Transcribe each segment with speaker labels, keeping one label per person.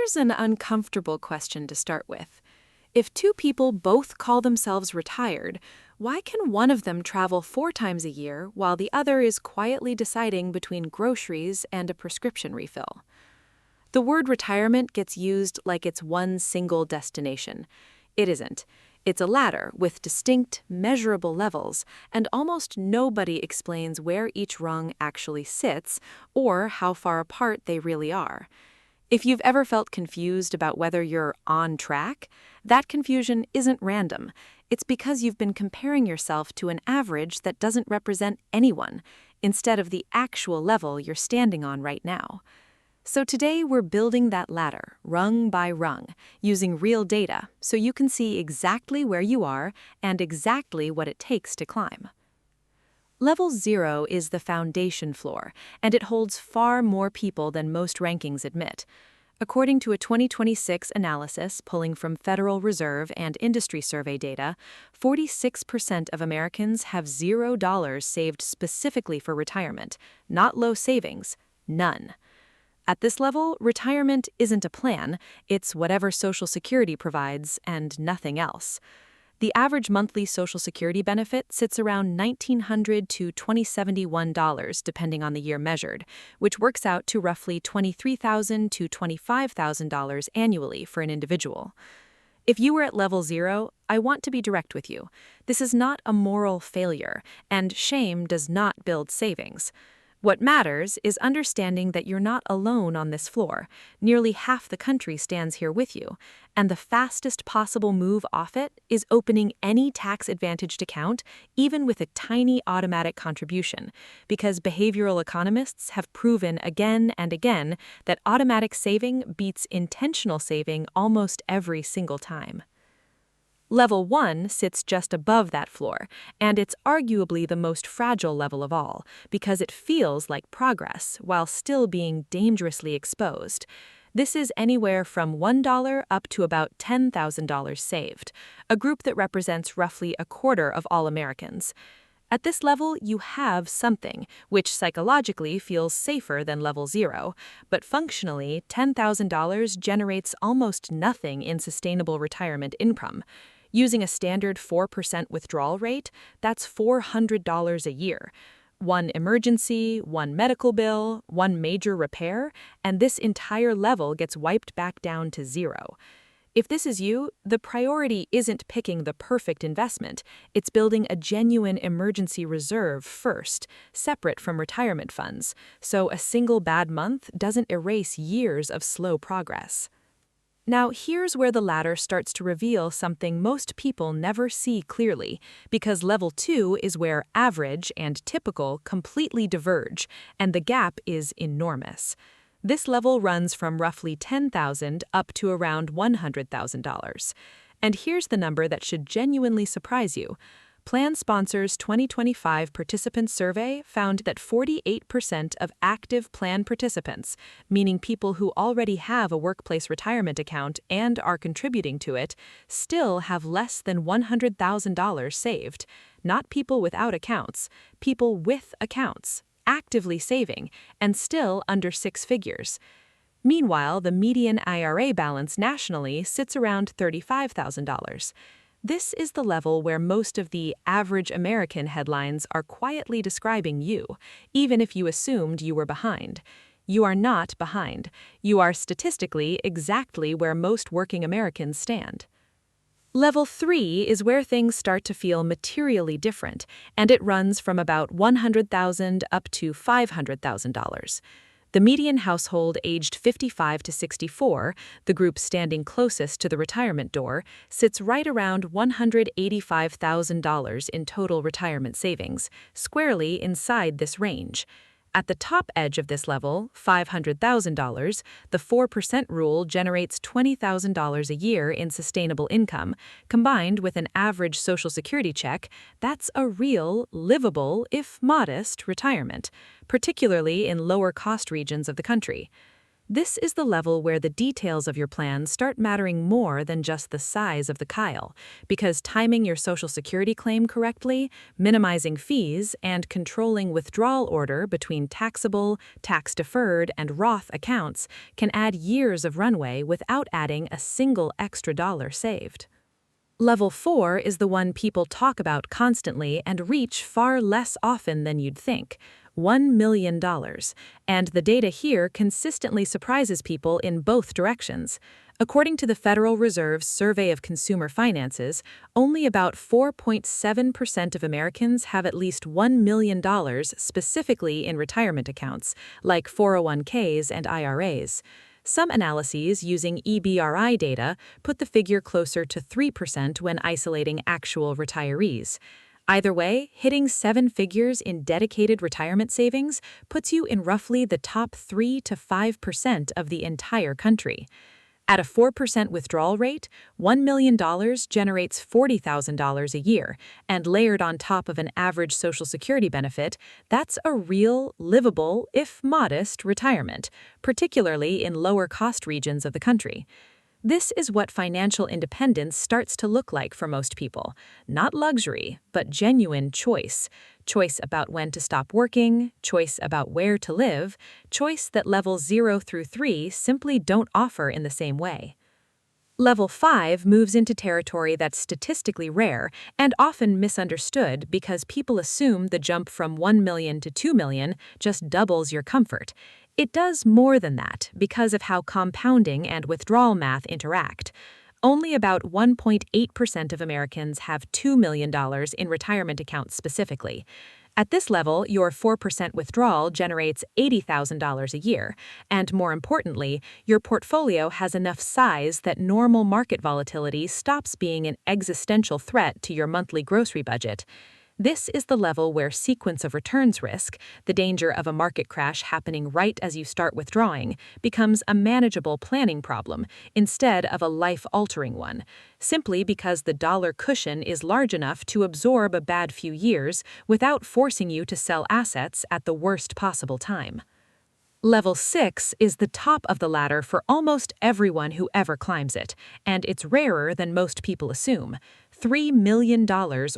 Speaker 1: Here's an uncomfortable question to start with. If two people both call themselves retired, why can one of them travel 4 times a year while the other is quietly deciding between groceries and a prescription refill? The word retirement gets used like it's one single destination. It isn't. It's a ladder with distinct, measurable levels, and almost nobody explains where each rung actually sits or how far apart they really are. If you've ever felt confused about whether you're on track, that confusion isn't random. It's because you've been comparing yourself to an average that doesn't represent anyone, instead of the actual level you're standing on right now. So today we're building that ladder, rung by rung, using real data so you can see exactly where you are and exactly what it takes to climb. Level 0 is the foundation floor, and it holds far more people than most rankings admit. According to a 2026 analysis pulling from Federal Reserve and industry survey data, 46% of Americans have $0 saved specifically for retirement, not low savings, none. At this level, retirement isn't a plan, it's whatever Social Security provides and nothing else. The average monthly Social Security benefit sits around $1,900 to $2,071 depending on the year measured, which works out to roughly $23,000 to $25,000 annually for an individual. If you were at level 0, I want to be direct with you. This is not a moral failure, and shame does not build savings. What matters is understanding that you're not alone on this floor. Nearly half the country stands here with you, and the fastest possible move off it is opening any tax-advantaged account, even with a tiny automatic contribution, because behavioral economists have proven again and again that automatic saving beats intentional saving almost every single time. Level 1 sits just above that floor, and it's arguably the most fragile level of all, because it feels like progress while still being dangerously exposed. This is anywhere from $1 up to about $10,000 saved, a group that represents roughly a quarter of all Americans. At this level, you have something, which psychologically feels safer than level 0, but functionally, $10,000 generates almost nothing in sustainable retirement income. Using a standard 4% withdrawal rate, that's $400 a year. One emergency, one medical bill, one major repair, and this entire level gets wiped back down to 0. If this is you, the priority isn't picking the perfect investment, it's building a genuine emergency reserve first, separate from retirement funds, so a single bad month doesn't erase years of slow progress. Now, here's where the ladder starts to reveal something most people never see clearly, because level 2 is where average and typical completely diverge, and the gap is enormous. This level runs from roughly $10,000 up to around $100,000. And here's the number that should genuinely surprise you. Plan Sponsor's 2025 participant survey found that 48% of active plan participants, meaning people who already have a workplace retirement account and are contributing to it, still have less than $100,000 saved. Not people without accounts, people with accounts, actively saving, and still under 6 figures. Meanwhile, the median IRA balance nationally sits around $35,000. This is the level where most of the average American headlines are quietly describing you, even if you assumed you were behind. You are not behind. You are statistically exactly where most working Americans stand. Level 3 is where things start to feel materially different, and it runs from about $100,000 up to $500,000. The median household aged 55 to 64, the group standing closest to the retirement door, sits right around $185,000 in total retirement savings, squarely inside this range. At the top edge of this level, $500,000, the 4% rule generates $20,000 a year in sustainable income. Combined with an average Social Security check, that's a real, livable, if modest, retirement, particularly in lower-cost regions of the country. This is the level where the details of your plan start mattering more than just the size of the Kyle, because timing your Social Security claim correctly, minimizing fees, and controlling withdrawal order between taxable, tax-deferred, and Roth accounts can add years of runway without adding a single extra dollar saved. Level 4 is the one people talk about constantly and reach far less often than you'd think. $1 million. And the data here consistently surprises people in both directions. According to the Federal Reserve's Survey of Consumer Finances, only about 4.7% of Americans have at least $1 million specifically in retirement accounts, like 401ks and IRAs. Some analyses using EBRI data put the figure closer to 3% when isolating actual retirees. Either way, hitting 7 figures in dedicated retirement savings puts you in roughly the top 3 to 5% of the entire country. At a 4% withdrawal rate, $1 million generates $40,000 a year, and layered on top of an average Social Security benefit, that's a real, livable, if modest, retirement, particularly in lower-cost regions of the country. This is what financial independence starts to look like for most people. Not luxury, but genuine choice. Choice about when to stop working, choice about where to live, choice that levels 0 through 3 simply don't offer in the same way. Level 5 moves into territory that's statistically rare and often misunderstood because people assume the jump from 1 million to 2 million just doubles your comfort. It does more than that because of how compounding and withdrawal math interact. Only about 1.8% of Americans have $2 million in retirement accounts specifically. At this level, your 4% withdrawal generates $80,000 a year, and more importantly, your portfolio has enough size that normal market volatility stops being an existential threat to your monthly grocery budget. This is the level where sequence of returns risk, the danger of a market crash happening right as you start withdrawing, becomes a manageable planning problem instead of a life-altering one, simply because the dollar cushion is large enough to absorb a bad few years without forcing you to sell assets at the worst possible time. Level 6 is the top of the ladder for almost everyone who ever climbs it, and it's rarer than most people assume. $3 million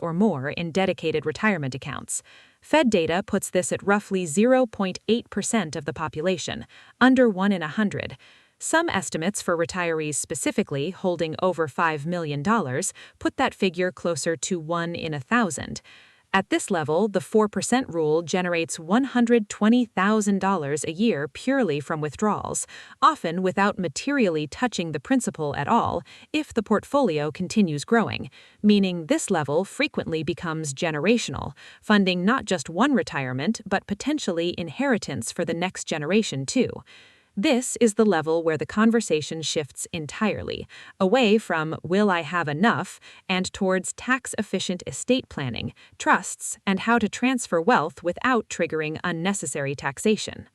Speaker 1: or more in dedicated retirement accounts. Fed data puts this at roughly 0.8% of the population, under 1 in 100. Some estimates for retirees specifically holding over $5 million put that figure closer to 1 in 1,000. At this level, the 4% rule generates $120,000 a year purely from withdrawals, often without materially touching the principal at all if the portfolio continues growing, meaning this level frequently becomes generational, funding not just one retirement but potentially inheritance for the next generation too. This is the level where the conversation shifts entirely, away from "will I have enough" and towards tax-efficient estate planning, trusts, and how to transfer wealth without triggering unnecessary taxation.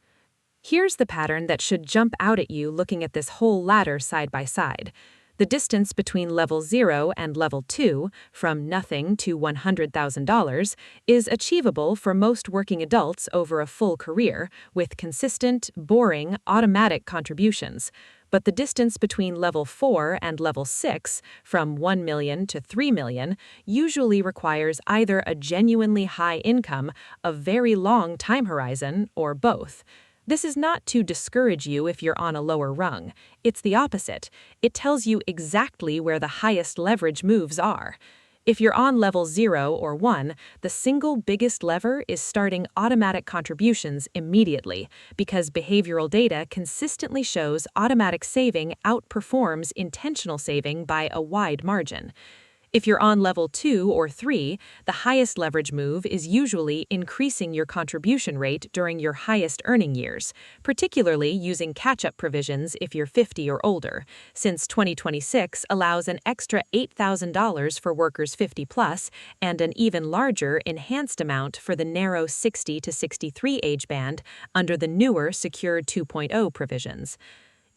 Speaker 1: Here's the pattern that should jump out at you looking at this whole ladder side by side. The distance between level 0 and level 2, from nothing to $100,000, is achievable for most working adults over a full career with consistent, boring, automatic contributions. But the distance between level 4 and level 6, from 1 million to 3 million, usually requires either a genuinely high income, a very long time horizon, or both. This is not to discourage you if you're on a lower rung. It's the opposite. It tells you exactly where the highest leverage moves are. If you're on level 0 or 1, the single biggest lever is starting automatic contributions immediately, because behavioral data consistently shows automatic saving outperforms intentional saving by a wide margin. If you're on level 2 or 3, the highest leverage move is usually increasing your contribution rate during your highest earning years, particularly using catch-up provisions if you're 50 or older, since 2026 allows an extra $8,000 for workers 50 plus and an even larger enhanced amount for the narrow 60 to 63 age band under the newer Secure 2.0 provisions.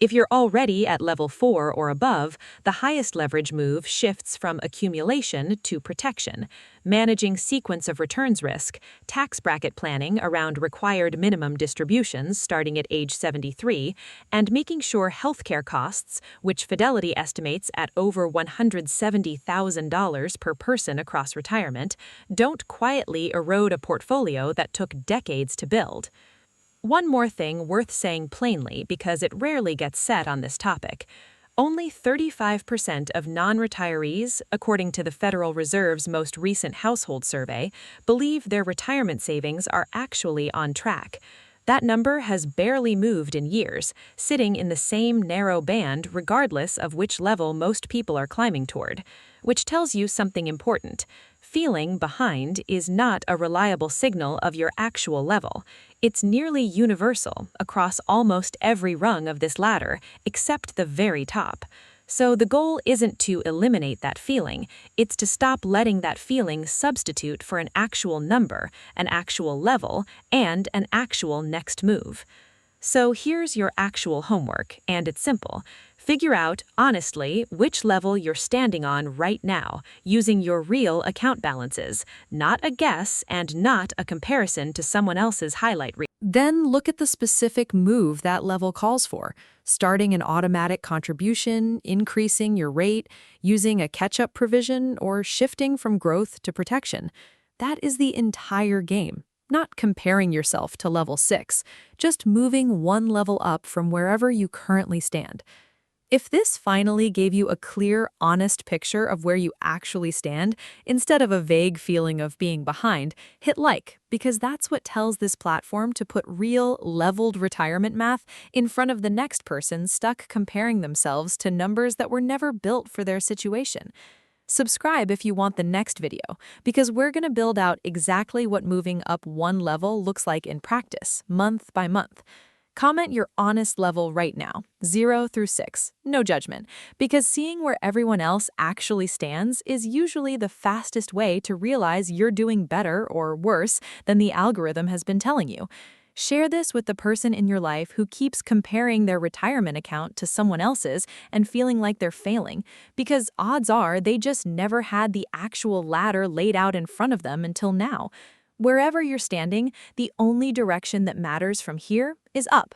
Speaker 1: If you're already at level 4 or above, the highest leverage move shifts from accumulation to protection, managing sequence of returns risk, tax bracket planning around required minimum distributions starting at age 73, and making sure healthcare costs, which Fidelity estimates at over $170,000 per person across retirement, don't quietly erode a portfolio that took decades to build. One more thing worth saying plainly because it rarely gets said on this topic. Only 35% of non-retirees, according to the Federal Reserve's most recent household survey, believe their retirement savings are actually on track. That number has barely moved in years, sitting in the same narrow band regardless of which level most people are climbing toward, which tells you something important. Feeling behind is not a reliable signal of your actual level. It's nearly universal across almost every rung of this ladder, except the very top. So the goal isn't to eliminate that feeling, it's to stop letting that feeling substitute for an actual number, an actual level, and an actual next move. So here's your actual homework, and it's simple. Figure out, honestly, which level you're standing on right now, using your real account balances, not a guess and not a comparison to someone else's highlight reel. Then look at the specific move that level calls for, starting an automatic contribution, increasing your rate, using a catch-up provision, or shifting from growth to protection. That is the entire game. Not comparing yourself to level 6, just moving one level up from wherever you currently stand. If this finally gave you a clear, honest picture of where you actually stand, instead of a vague feeling of being behind, hit like, because that's what tells this platform to put real, leveled retirement math in front of the next person stuck comparing themselves to numbers that were never built for their situation. Subscribe if you want the next video, because we're going to build out exactly what moving up one level looks like in practice, month by month. Comment your honest level right now, 0 through 6, no judgment, because seeing where everyone else actually stands is usually the fastest way to realize you're doing better or worse than the algorithm has been telling you. Share this with the person in your life who keeps comparing their retirement account to someone else's and feeling like they're failing, because odds are they just never had the actual ladder laid out in front of them until now. Wherever you're standing, the only direction that matters from here is up.